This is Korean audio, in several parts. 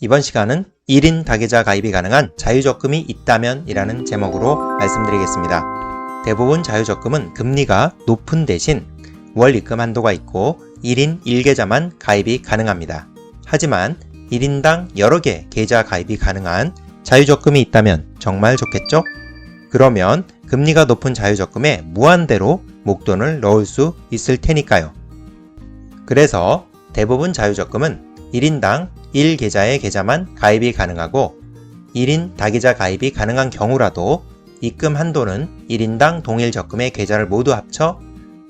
이번 시간은 1인 다계좌 가입이 가능한 자유적금이 있다면 이라는 제목으로 말씀드리겠습니다. 대부분 자유적금은 금리가 높은 대신 월 입금 한도가 있고 1인 1계좌만 가입이 가능합니다. 하지만 1인당 여러 개 계좌 가입이 가능한 자유적금이 있다면 정말 좋겠죠? 그러면 금리가 높은 자유적금에 무한대로 목돈을 넣을 수 있을 테니까요. 그래서 대부분 자유적금은 1인당 1계좌의 계좌만 가입이 가능하고 1인 다계좌 가입이 가능한 경우라도 입금 한도는 1인당 동일 적금의 계좌를 모두 합쳐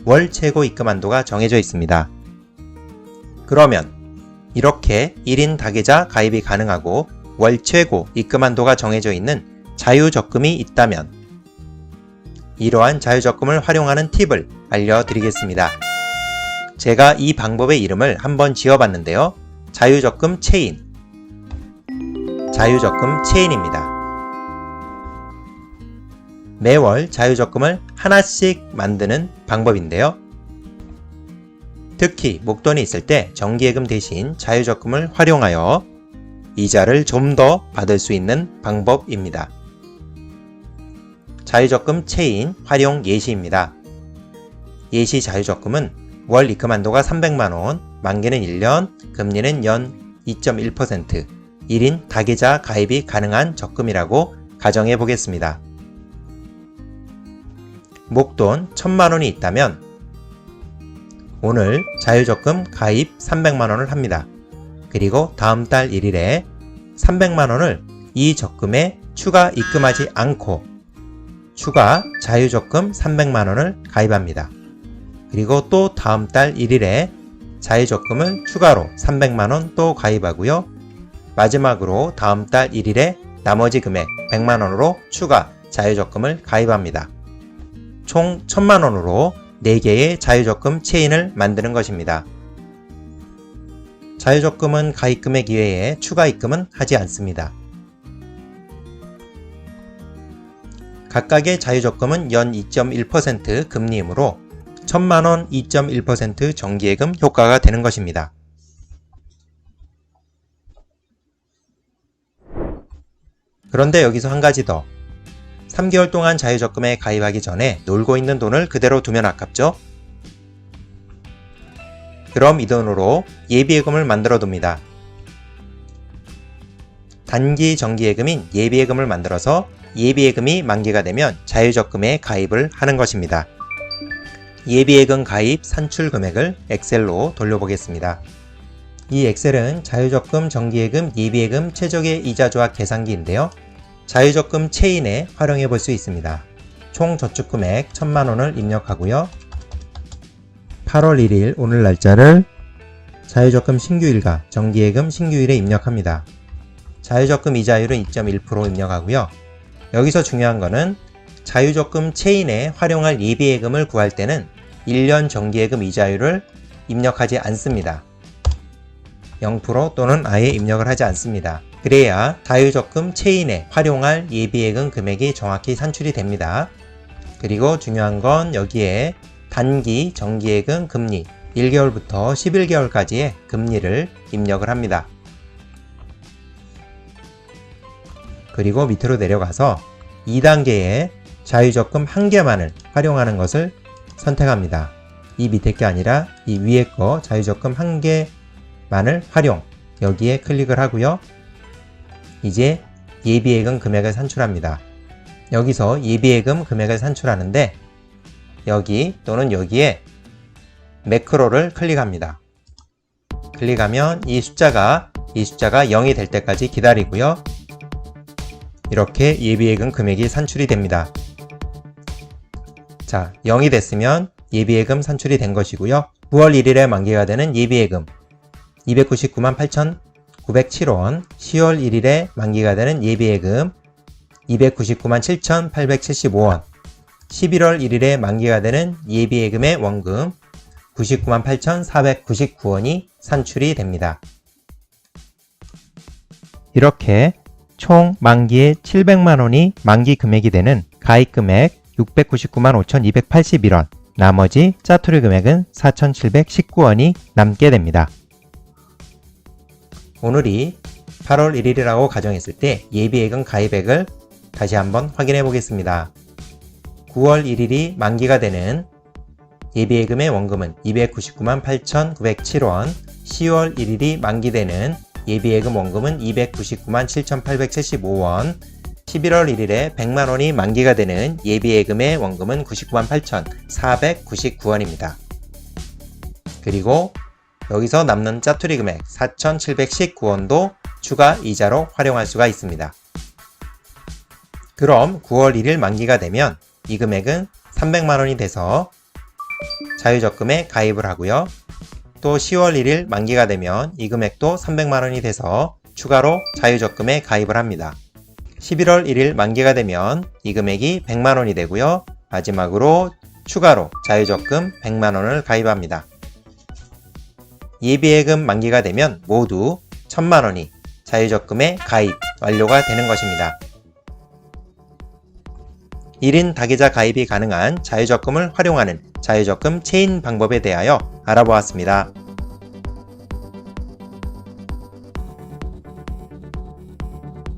월 최고 입금 한도가 정해져 있습니다. 그러면 이렇게 1인 다계좌 가입이 가능하고 월 최고 입금 한도가 정해져 있는 자유적금이 있다면 이러한 자유적금을 활용하는 팁을 알려드리겠습니다. 제가 이 방법의 이름을 한번 지어봤는데요. 자유적금 체인. 자유적금 체인입니다. 매월 자유적금을 하나씩 만드는 방법인데요. 특히 목돈이 있을 때 정기예금 대신 자유적금을 활용하여 이자를 좀 더 받을 수 있는 방법입니다. 자유적금 체인 활용 예시입니다. 예시 자유적금은 월 입금 한도가 300만원, 만기는 1년, 금리는 연 2.1%, 1인 다계좌 가입이 가능한 적금이라고 가정해 보겠습니다. 목돈 1000만원이 있다면 오늘 자유적금 가입 300만원을 합니다. 그리고 다음 달 1일에 300만원을 이 적금에 추가 입금하지 않고 추가 자유적금 300만원을 가입합니다. 그리고 또 다음 달 1일에 자유적금을 추가로 300만원 또 가입하고요. 마지막으로 다음 달 1일에 나머지 금액 100만원으로 추가 자유적금을 가입합니다. 총 1000만원으로 4개의 자유적금 체인을 만드는 것입니다. 자유적금은 가입금액 이외에 추가 입금은 하지 않습니다. 각각의 자유적금은 연 2.1% 금리이므로 1000만원 2.1% 정기예금 효과가 되는 것입니다. 그런데 여기서 한 가지 더. 3개월 동안 자유적금에 가입하기 전에 놀고 있는 돈을 그대로 두면 아깝죠? 그럼 이 돈으로 예비예금을 만들어 둡니다. 단기 정기예금인 예비예금을 만들어서 예비예금이 만기가 되면 자유적금에 가입을 하는 것입니다. 예비예금 가입 산출 금액을 엑셀로 돌려보겠습니다. 이 엑셀은 자유적금, 정기예금, 예비예금 최적의 이자 조합 계산기인데요. 자유적금 체인에 활용해 볼 수 있습니다. 총 저축금액 1000만원을 입력하고요. 8월 1일 오늘 날짜를 자유적금 신규일과 정기예금 신규일에 입력합니다. 자유적금 이자율은 2.1% 입력하고요. 여기서 중요한 거는 자유적금 체인에 활용할 예비예금을 구할 때는 1년 정기예금 이자율을 입력하지 않습니다. 0% 또는 아예 입력을 하지 않습니다. 그래야 자유적금 체인에 활용할 예비예금 금액이 정확히 산출이 됩니다. 그리고 중요한 건 여기에 단기 정기예금 금리 1개월부터 11개월까지의 금리를 입력을 합니다. 그리고 밑으로 내려가서 2단계의 자유적금 1개만을 활용하는 것을 선택합니다. 이 밑에 게 아니라 이 위에 거 자유적금 1개만을 활용, 여기에 클릭을 하고요. 이제 예비예금 금액을 산출합니다. 여기서 예비예금 금액을 산출하는데 여기 또는 여기에 매크로를 클릭합니다. 클릭하면 이 숫자가 0이 될 때까지 기다리고요. 이렇게 예비예금 금액이 산출이 됩니다. 자, 0이 됐으면 예비예금 산출이 된 것이고요. 9월 1일에 만기가 되는 예비예금 299만 8,907원, 10월 1일에 만기가 되는 예비예금 299만 7,875원, 11월 1일에 만기가 되는 예비예금의 원금 99만 8,499원이 산출이 됩니다. 이렇게 총 만기에 700만원이 만기 금액이 되는 가입 금액 699만 5,281원, 나머지 짜투리 금액은 4,719원이 남게 됩니다. 오늘이 8월 1일이라고 가정했을 때 예비예금 가입액을 다시 한번 확인해 보겠습니다. 9월 1일이 만기가 되는 예비예금의 원금은 299만 8,907원, 10월 1일이 만기되는 예비예금 원금은 299만 7,875원, 11월 1일에 100만원이 만기가 되는 예비예금의 원금은 99만 8,499원입니다. 그리고 여기서 남는 짜투리 금액 4,719원도 추가 이자로 활용할 수가 있습니다. 그럼 9월 1일 만기가 되면 이 금액은 300만원이 돼서 자유적금에 가입을 하고요. 또 10월 1일 만기가 되면 이 금액도 300만원이 돼서 추가로 자유적금에 가입을 합니다. 11월 1일 만기가 되면 이 금액이 100만원이 되고요. 마지막으로 추가로 자유적금 100만원을 가입합니다. 예비예금 만기가 되면 모두 1000만원이 자유적금에 가입 완료가 되는 것입니다. 1인 다계좌 가입이 가능한 자유적금을 활용하는 자유적금 체인 방법에 대하여 알아보았습니다.